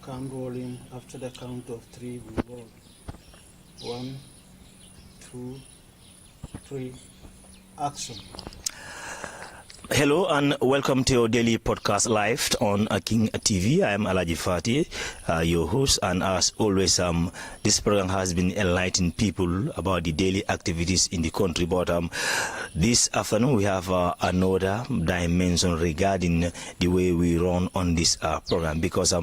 can roll in after the count of three. We roll. 1, 2, 3. Action. Hello and welcome to your daily podcast live on King TV. I am Alaji Fati, your host, and as always, this program has been enlightening people about the daily activities in the country. But this afternoon we have another dimension regarding the way we run on this program, because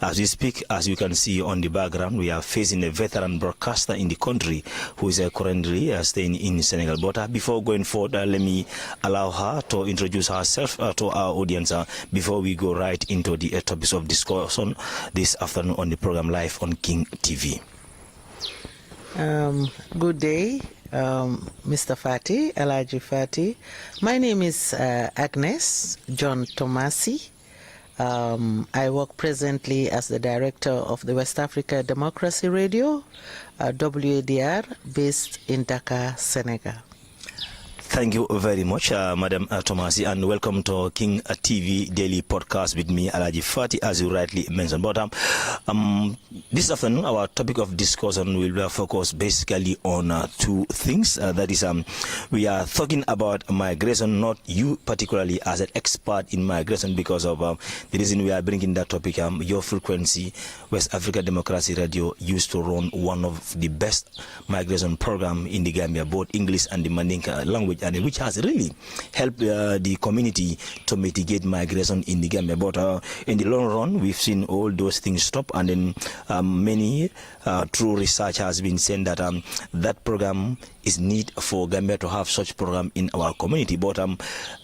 as we speak, as you can see on the background, we are facing a veteran broadcaster in the country who is currently staying in Senegal. But before going forward, let me allow her to introduce herself to our audience before we go right into the topics of discussion this afternoon on the program live on King TV. Good day, Mr. Fati, Alaji Fati. My name is Agnes John Tomasi. I work presently as the director of the West Africa Democracy Radio, WADR, based in Dakar, Senegal. Thank you very much, Madam Tomasi, and welcome to King TV Daily Podcast with me, Alaji Fati, as you rightly mentioned. But this afternoon, our topic of discussion will focus basically on two things. That is, we are talking about migration, not you particularly as an expert in migration, because of the reason we are bringing that topic. Your frequency, West Africa Democracy Radio, used to run one of the best migration program in the Gambia, both English and the Mandinka language, and which has really helped the community to mitigate migration in the Gambia. But in the long run, we've seen all those things stop, and then many true research has been saying that that program is need for Gambia to have such program in our community. But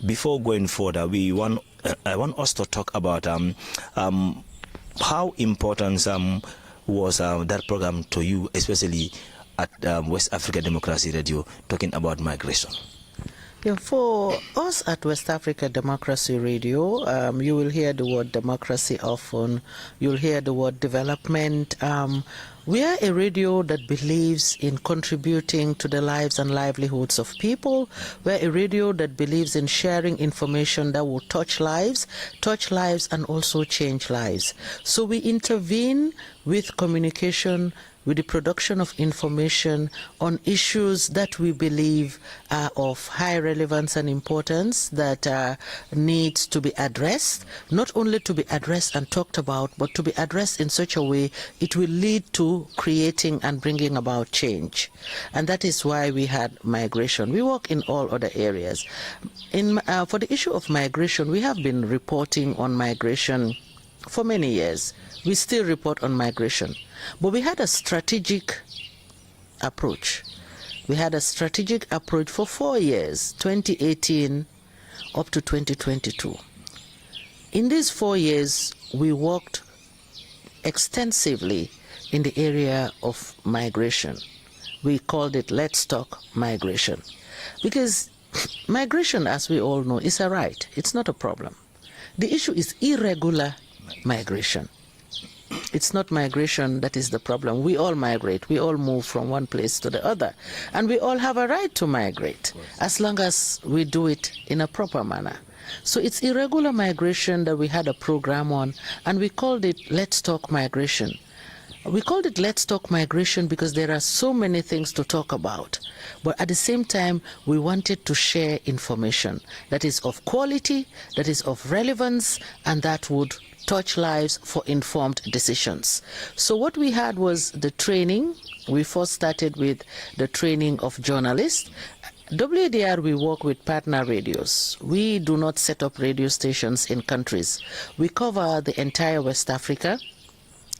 before going further, I want us to talk about how important was that program to you, especially at West Africa Democracy Radio, talking about migration. Yeah, for us at West Africa Democracy Radio, you will hear the word democracy often. You'll hear the word development. We are a radio that believes in contributing to the lives and livelihoods of people. We're a radio that believes in sharing information that will touch lives and also change lives. So we intervene with communication, with the production of information on issues that we believe are of high relevance and importance, that needs to be addressed, not only to be addressed and talked about, but to be addressed in such a way it will lead to creating and bringing about change. And that is why we had migration. We work in all other areas. For the issue of migration, we have been reporting on migration for many years. We still report on migration. But we had a strategic approach. We had a strategic approach for 4 years, 2018 up to 2022. In these 4 years, we worked extensively in the area of migration. We called it Let's Talk Migration. Because migration, as we all know, is a right. It's not a problem. The issue is irregular migration. It's not migration that is the problem. We all migrate. We all move from one place to the other. And we all have a right to migrate, as long as we do it in a proper manner. So it's irregular migration that we had a program on, and we called it Let's Talk Migration. We called it Let's Talk Migration because there are so many things to talk about. But at the same time, we wanted to share information that is of quality, that is of relevance, and that would touch lives for informed decisions. So what we had was the training. We first started with the training of journalists. WADR, we work with partner radios. We do not set up radio stations in countries. We cover the entire West Africa.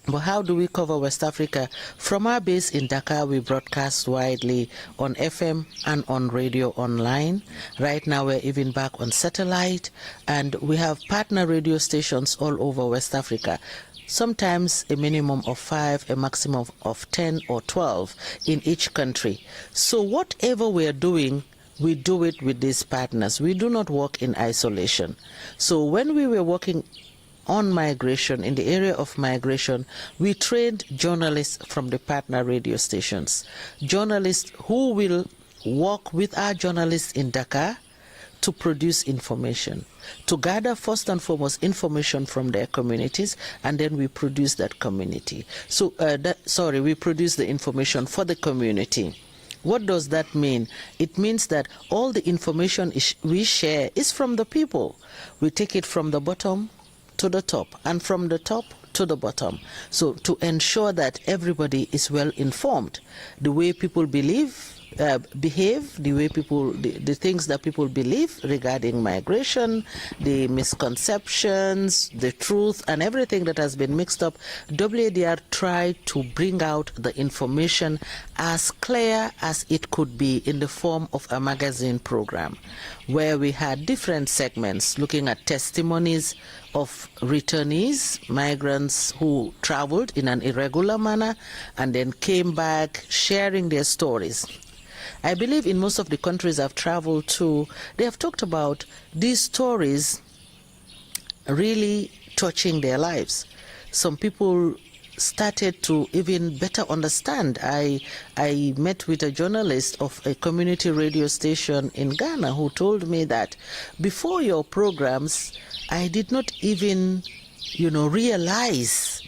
But how do we cover West Africa? From our base in Dakar, we broadcast widely on FM and on radio online. Right now, we're even back on satellite, and we have partner radio stations all over West Africa. Sometimes a minimum of 5, a maximum of 10 or 12 in each country. So whatever we're doing, we do it with these partners. We do not work in isolation. So when we were working on migration, in the area of migration, we trained journalists from the partner radio stations. Journalists who will work with our journalists in Dakar to produce information, to gather first and foremost information from their communities, and then we produce that community. So, we produce the information for the community. What does that mean? It means that all the information we share is from the people. We take it from the bottom to the top, and from the top to the bottom. So to ensure that everybody is well informed, the way people behave, the way the things that people believe regarding migration, the misconceptions, the truth, and everything that has been mixed up, WADR tried to bring out the information as clear as it could be in the form of a magazine program, where we had different segments looking at testimonies of returnees, migrants who traveled in an irregular manner and then came back sharing their stories. I believe in most of the countries I've traveled to, they have talked about these stories really touching their lives. Some people started to even better understand. I met with a journalist of a community radio station in Ghana who told me that before your programs, I did not even, realize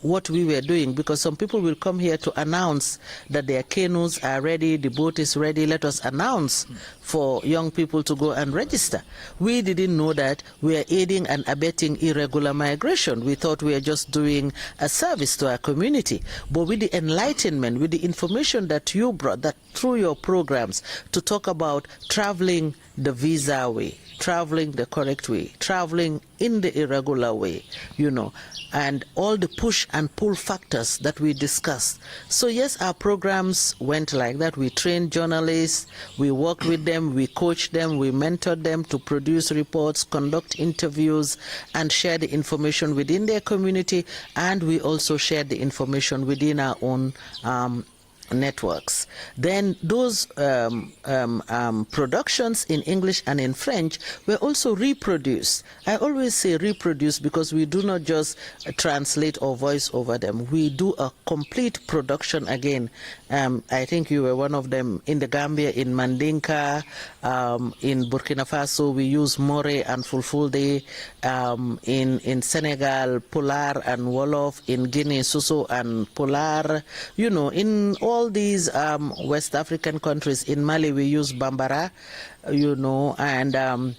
what we were doing, because some people will come here to announce that their canoes are ready, the boat is ready, let us announce for young people to go and register. We didn't know that we are aiding and abetting irregular migration. We thought we were just doing a service to our community. But with the enlightenment, with the information that you brought, that through your programs, to talk about traveling the visa way, traveling the correct way, traveling in the irregular way, and all the push and pull factors that we discussed. So yes, our programs went like that. We trained journalists, we worked with them, we coached them, we mentored them to produce reports, conduct interviews, and share the information within their community, and we also shared the information within our own networks. Then those productions in English and in French were also reproduced. I always say reproduce because we do not just translate or voice over them. We do a complete production again. I think you were one of them in the Gambia, in Mandinka, in Burkina Faso we use More and Fulfulde, in Senegal Pular and Wolof, in Guinea Suso and Pular, in all these West African countries. In Mali we use Bambara, and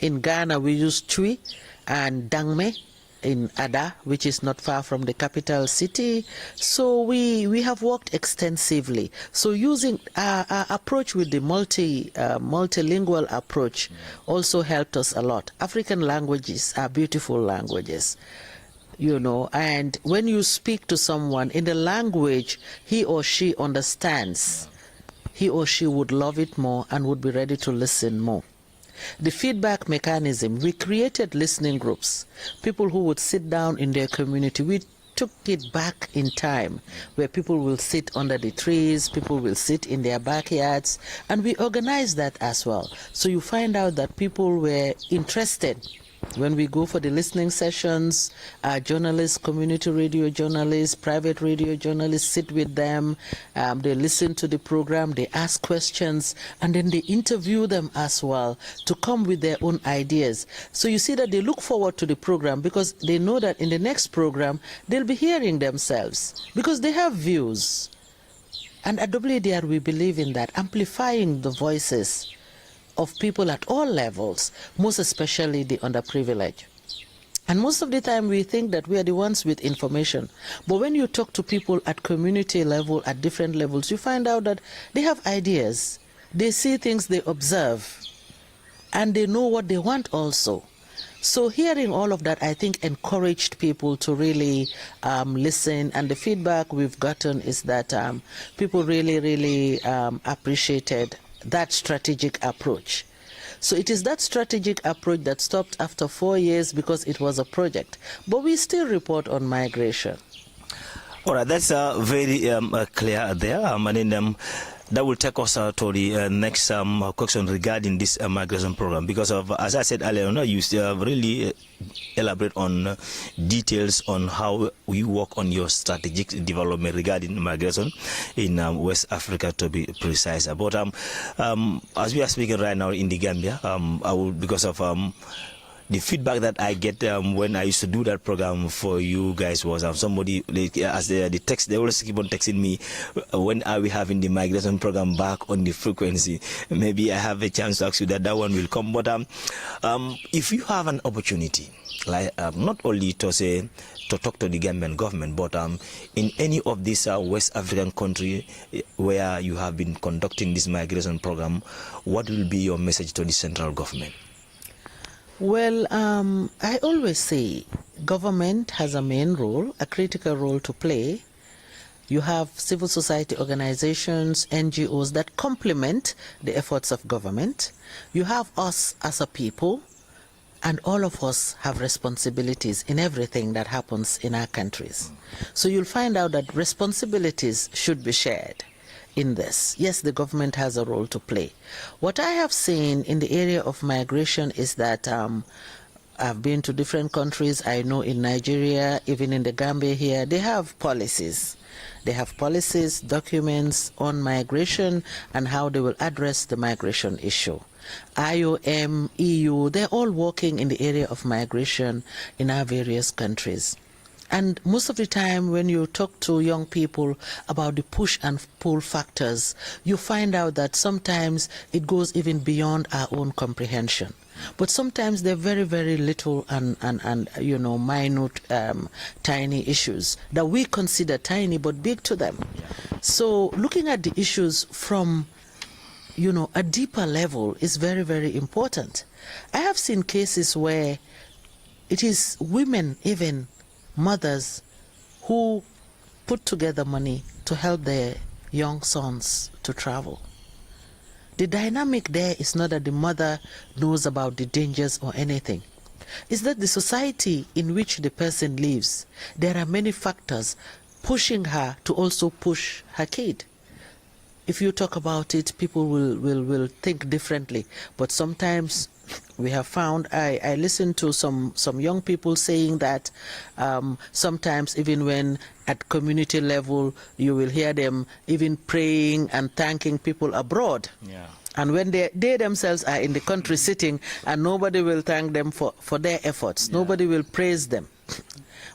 in Ghana we use Chui and Dangme in Ada, which is not far from the capital city. So we have worked extensively. So using our approach with the multilingual approach also helped us a lot. African languages are beautiful languages. And when you speak to someone in the language he or she understands, he or she would love it more and would be ready to listen more. The feedback mechanism, we created listening groups, people who would sit down in their community. We took it back in time, where people will sit under the trees, people will sit in their backyards, and we organized that as well. So you find out that people were interested. When we go for the listening sessions, journalists, community radio journalists, private radio journalists sit with them, they listen to the program, they ask questions, and then they interview them as well to come with their own ideas. So you see that they look forward to the program because they know that in the next program they'll be hearing themselves because they have views. And at WADR we believe in that, amplifying the voices of people at all levels, most especially the underprivileged. And most of the time we think that we are the ones with information. But when you talk to people at community level, at different levels, you find out that they have ideas. They see things, they observe, and they know what they want also. So hearing all of that, I think, encouraged people to really listen. And the feedback we've gotten is that people really appreciated that strategic approach. So it is that strategic approach that stopped after 4 years because it was a project. But we still report on migration. All right, that's very clear there. that will take us to the next question regarding this migration program, because of, as I said earlier, you really elaborate on details on how we work on your strategic development regarding migration in West Africa, to be precise. But as we are speaking right now in the Gambia, I will, because of the feedback that I get when I used to do that program for you guys was somebody, as the text, they always keep on texting me, when are we having the migration program back on the frequency? Maybe I have a chance to ask you that one will come. But if you have an opportunity, like not only to say to talk to the Gambian government, but in any of these West African country where you have been conducting this migration program, what will be your message to the central government? Well, I always say government has a main role, a critical role to play. You have civil society organizations, NGOs that complement the efforts of government. You have us as a people, and all of us have responsibilities in everything that happens in our countries. So you'll find out that responsibilities should be shared in this. Yes, the government has a role to play. What I have seen in the area of migration is that I've been to different countries. I know in Nigeria, even in the Gambia here, they have policies. They have policies, documents on migration and how they will address the migration issue. IOM, EU, they're all working in the area of migration in our various countries. And most of the time when you talk to young people about the push and pull factors, you find out that sometimes it goes even beyond our own comprehension. But sometimes they're very, very little and minute, tiny issues that we consider tiny but big to them. So looking at the issues from a deeper level is very, very important. I have seen cases where it is women, even mothers, who put together money to help their young sons to travel. The dynamic there is not that the mother knows about the dangers or anything. It's that the society in which the person lives, there are many factors pushing her to also push her kid. If you talk about it, people will think differently. But sometimes we have found, I listen to some young people saying that sometimes even when at community level, you will hear them even praying and thanking people abroad. Yeah. And when they themselves are in the country sitting, and nobody will thank them for their efforts. Yeah. Nobody will praise them.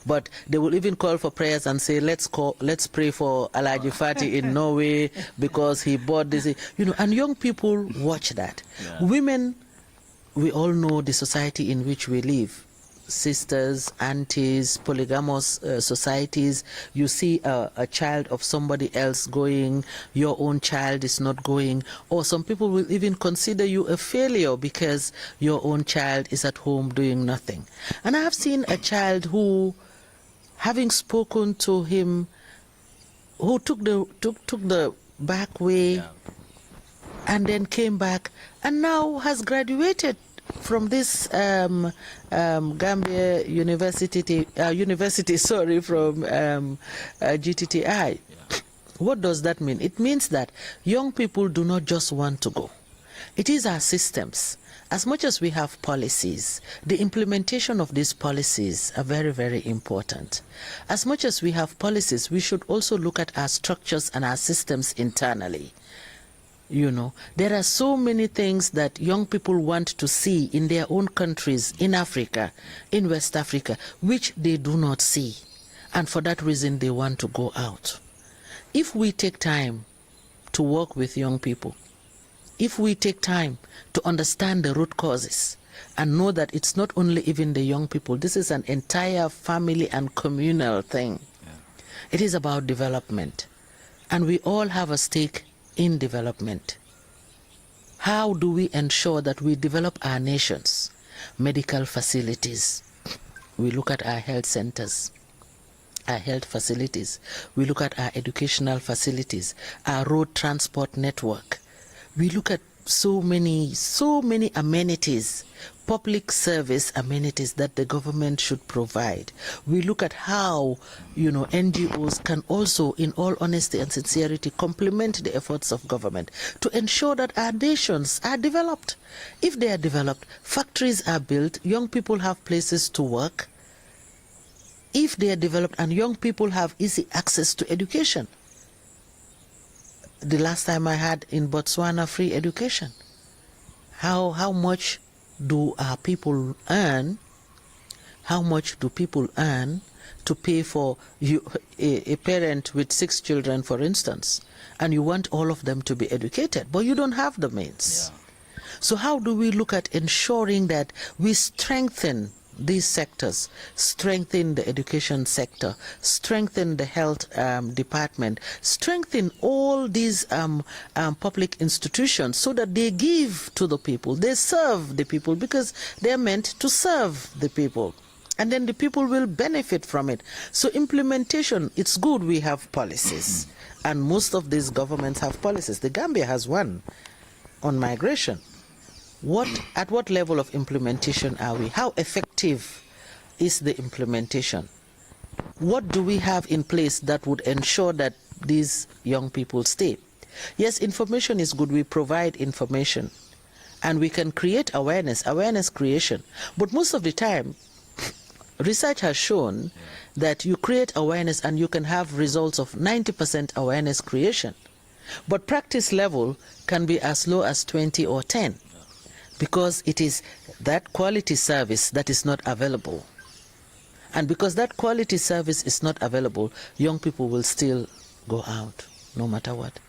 But they will even call for prayers and say, let's pray for Alaji Fati in Norway because he bought this. And young people watch that. Yeah. Women, we all know the society in which we live. Sisters, aunties, polygamous societies. You see a child of somebody else going, your own child is not going. Or some people will even consider you a failure because your own child is at home doing nothing. And I have seen a child who, having spoken to him, who took the back way, yeah, and then came back and now has graduated from this Gambia University, from GTTI. Yeah. What does that mean? It means that young people do not just want to go. It is our systems. As much as we have policies, the implementation of these policies are very, very important. As much as we have policies, we should also look at our structures and our systems internally. There are so many things that young people want to see in their own countries, in Africa, in West Africa, which they do not see. And for that reason, they want to go out. If we take time to work with young people, if we take time to understand the root causes and know that it's not only even the young people, this is an entire family and communal thing. Yeah. It is about development. And we all have a stake in development. How do we ensure that we develop our nations? Medical facilities. We look at our health centers, our health facilities. We look at our educational facilities, our road transport network. We look at so many amenities public service amenities that the government should provide. We look at how, NGOs can also, in all honesty and sincerity, complement the efforts of government to ensure that our nations are developed. If they are developed, factories are built, young people have places to work. If they are developed and young people have easy access to education. The last time I had in Botswana free education. How much do our people earn? How much do people earn to pay for a parent with 6 children, for instance, and you want all of them to be educated, but you don't have the means? Yeah. So how do we look at ensuring that we strengthen these sectors, strengthen the education sector, strengthen the health department, strengthen all these public institutions so that they give to the people, they serve the people because they're meant to serve the people. And then the people will benefit from it. So implementation, it's good we have policies. And most of these governments have policies. The Gambia has one on migration. At what level of implementation are we? How effective is the implementation? What do we have in place that would ensure that these young people stay? Yes, information is good. We provide information. And we can create awareness creation. But most of the time, research has shown that you create awareness and you can have results of 90% awareness creation. But practice level can be as low as 20 or 10. Because it is that quality service that is not available. And because that quality service is not available, young people will still go out, no matter what.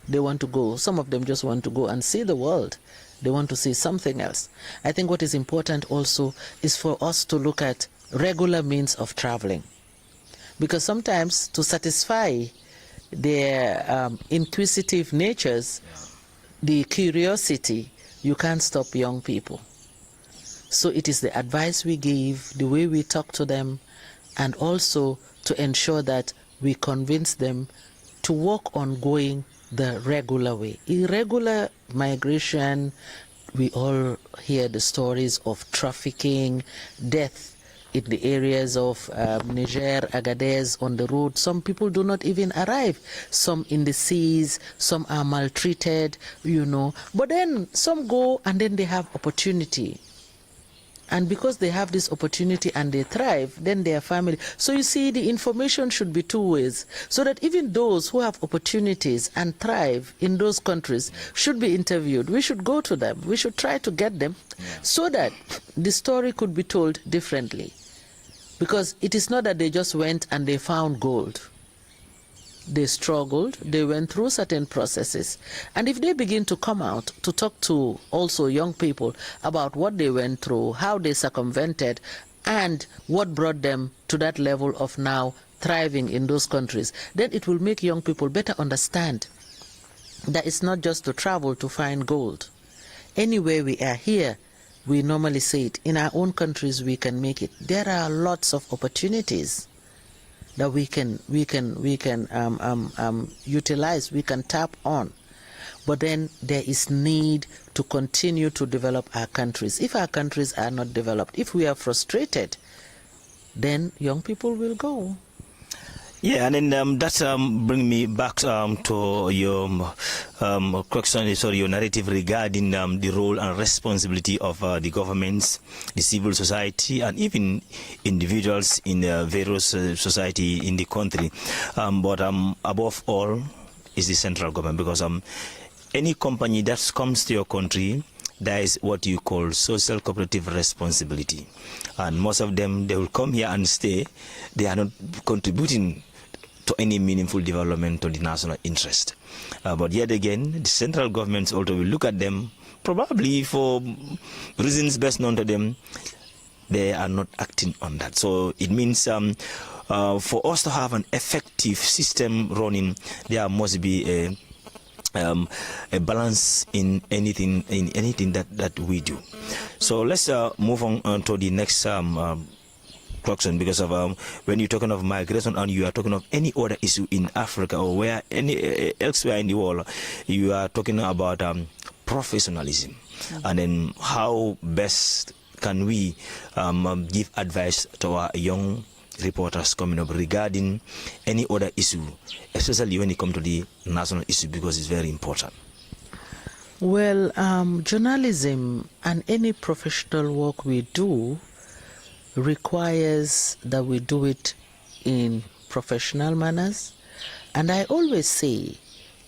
They want to go, some of them just want to go and see the world. They want to see something else. I think what is important also is for us to look at regular means of traveling. Because sometimes to satisfy their inquisitive natures, the curiosity, you can't stop young people. So it is the advice we give, the way we talk to them, and also to ensure that we convince them to work on going the regular way. Irregular migration, we all hear the stories of trafficking, death in the areas of Niger, Agadez, on the road. Some people do not even arrive. Some in the seas, some are maltreated, But then some go and then they have opportunity. And because they have this opportunity and they thrive, then their family. So you see, the information should be two ways. So that even those who have opportunities and thrive in those countries should be interviewed. We should go to them. We should try to get them so that the story could be told differently. Because it is not that they just went and they found gold. They struggled, they went through certain processes. And if they begin to come out to talk to also young people about what they went through, how they circumvented, and what brought them to that level of now thriving in those countries, then it will make young people better understand that it's not just to travel to find gold. Anywhere we are here, we normally say it, in our own countries we can make it. There are lots of opportunities that we can utilize, we can tap on. But then there is need to continue to develop our countries. If our countries are not developed, if we are frustrated, then young people will go. Yeah, and then that brings me back to your question, sorry, your narrative regarding the role and responsibility of the governments, the civil society, and even individuals in various society in the country. But above all is the central government, because any company that comes to your country, there is what you call social cooperative responsibility. And most of them, they will come here and stay. They are not contributing to any meaningful development to the national interest. But yet again, the central governments also will look at them, probably for reasons best known to them, they are not acting on that. So it means for us to have an effective system running, there must be a balance in anything that we do. So let's move on to the next question, because of when you're talking of migration and you are talking of any other issue in Africa or where elsewhere in the world, you are talking about professionalism, and then how best can we give advice to our young reporters coming up regarding any other issue, especially when it comes to the national issue, because it's very important? Well, journalism and any professional work we do requires that we do it in professional manners. And I always say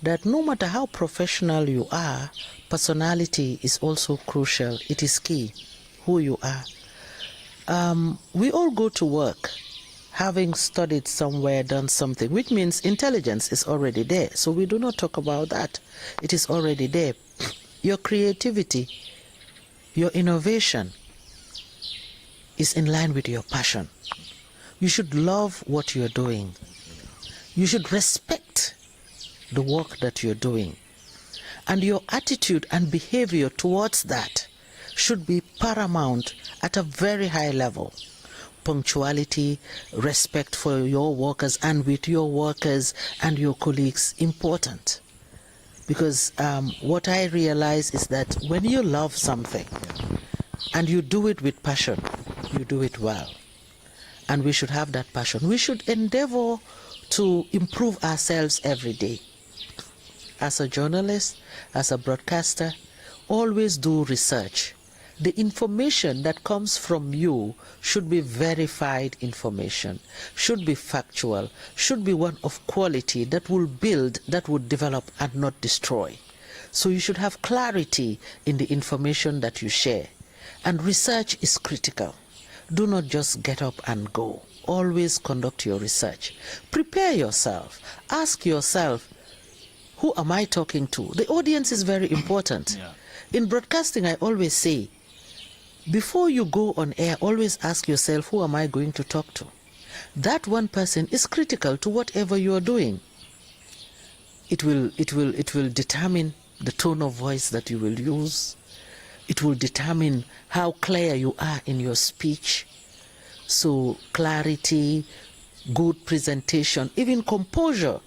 that no matter how professional you are, personality is also crucial. It is key, who you are. We all go to work having studied somewhere, done something, which means intelligence is already there. So we do not talk about that. It is already there. Your creativity, your innovation is in line with your passion. You should love what you're doing. You should respect the work that you're doing. And your attitude and behavior towards that should be paramount at a very high level. Punctuality, respect for your workers and with your workers and your colleagues, important. Because what I realize is that when you love something and you do it with passion, you do it well. And we should have that passion. We should endeavor to improve ourselves every day. As a journalist, as a broadcaster, always do research. The information that comes from you should be verified information, should be factual, should be one of quality that will build, that would develop and not destroy. So you should have clarity in the information that you share. And research is critical. Do not just get up and go. Always conduct your research. Prepare yourself. Ask yourself, who am I talking to? The audience is very important. Yeah. In broadcasting, I always say, before you go on air, always ask yourself, who am I going to talk to? That one person is critical to whatever you are doing. It will determine the tone of voice that you will use. It will determine how clear you are in your speech. So clarity, good presentation, even composure,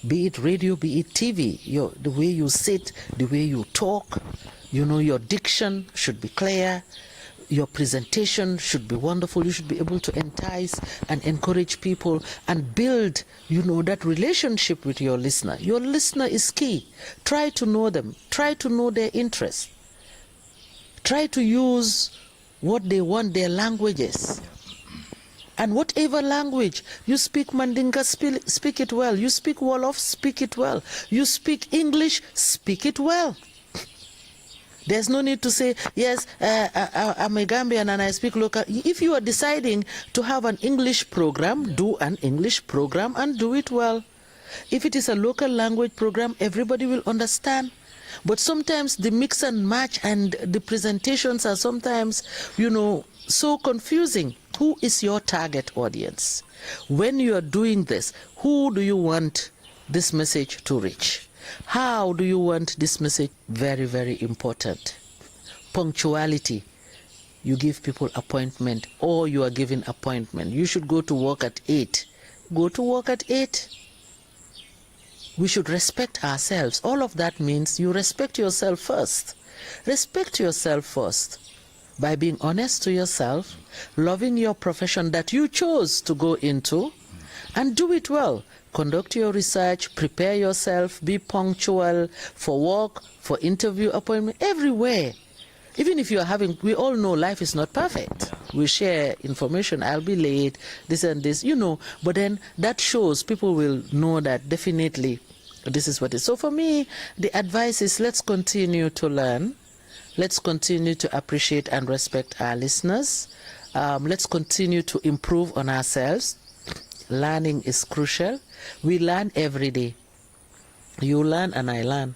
be it radio, be it TV, the way you sit, the way you talk, your diction should be clear. Your presentation should be wonderful. You should be able to entice and encourage people and build, that relationship with your listener. Your listener is key. Try to know them. Try to know their interests. Try to use what they want, their languages. And whatever language, you speak Mandinka, speak it well. You speak Wolof, speak it well. You speak English, speak it well. There's no need to say, yes, I'm a Gambian and I speak local. If you are deciding to have an English program, do an English program and do it well. If it is a local language program, everybody will understand. But sometimes the mix and match and the presentations are sometimes, so confusing. Who is your target audience? When you are doing this, who do you want this message to reach? How do you want this message? Very, very important. Punctuality. You give people appointment or you are given appointment. You should go to work at 8. Go to work at 8. We should respect ourselves. All of that means you respect yourself first. Respect yourself first by being honest to yourself, loving your profession that you chose to go into, and do it well. Conduct your research, prepare yourself, be punctual for work, for interview appointment, everywhere. Even if you are we all know life is not perfect. We share information, I'll be late, this and this, but then that shows people will know that definitely this is what it is. So for me, the advice is let's continue to learn. Let's continue to appreciate and respect our listeners. Let's continue to improve on ourselves. Learning is crucial. We learn every day. You learn and I learn.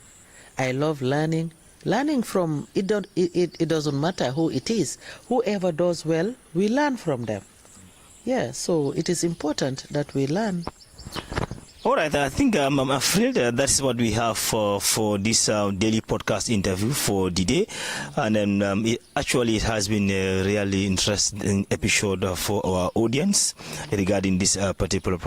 I love learning. Learning from, it doesn't matter who it is. Whoever does well, we learn from them. Yeah, so it is important that we learn. All right, I think I'm afraid that's what we have for this daily podcast interview for the day. And then it has been a really interesting episode for our audience regarding this particular